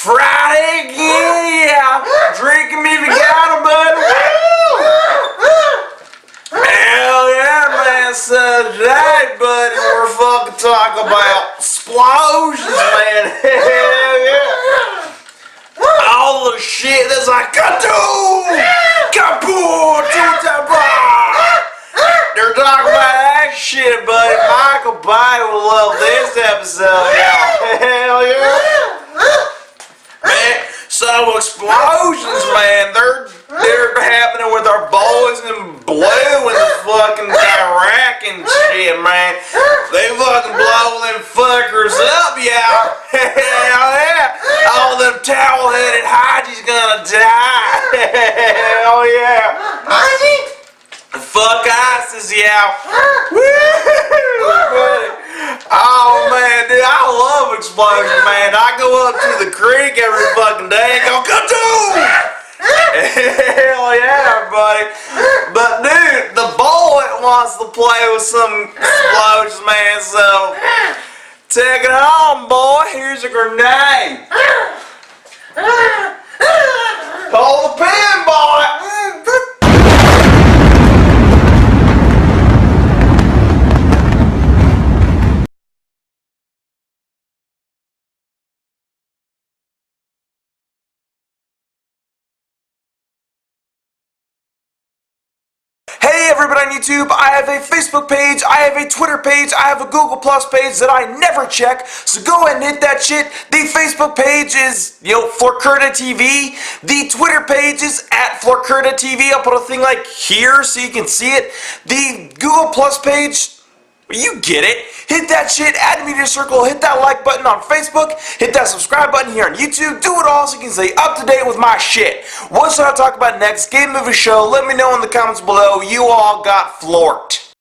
Friday again, yeah. Drinking me together, buddy. Hell yeah, man. So today, buddy, we're fucking talking about explosions, man. Hell yeah. All the shit that's like, kaboom, kaboom, they're talking about that shit, buddy. Michael Bay will love this episode, y'all. Hell yeah. Man, so explosions, man, they're happening with our boys in blue and the fucking Iraq and shit, man. They fucking blow them fuckers up, y'all. Hell yeah. All them towel-headed Haji's gonna die. Hell yeah. Fuck ISIS, y'all. Oh man, dude, I love explosions, man. I go up to the creek every fucking day and go, kaboom! Hell yeah, buddy. But dude, the boy wants to play with some explosions, man, so take it home, boy. Here's a grenade. Hold the pin, boy. Hey everybody on YouTube, I have a Facebook page, I have a Twitter page, I have a Google Plus page that I never check, so go ahead and hit that shit. The Facebook page is, FlorkertaTV. The Twitter page is @FlorkertaTV. I'll put a thing like here so you can see it. The Google Plus page, you get it. Hit that shit, add me to your circle, hit that like button on Facebook, hit that subscribe button here on YouTube, do it all so you can stay up to date with my shit. What should I talk about next? Game, movie, show? Let me know in the comments below. You all got florked.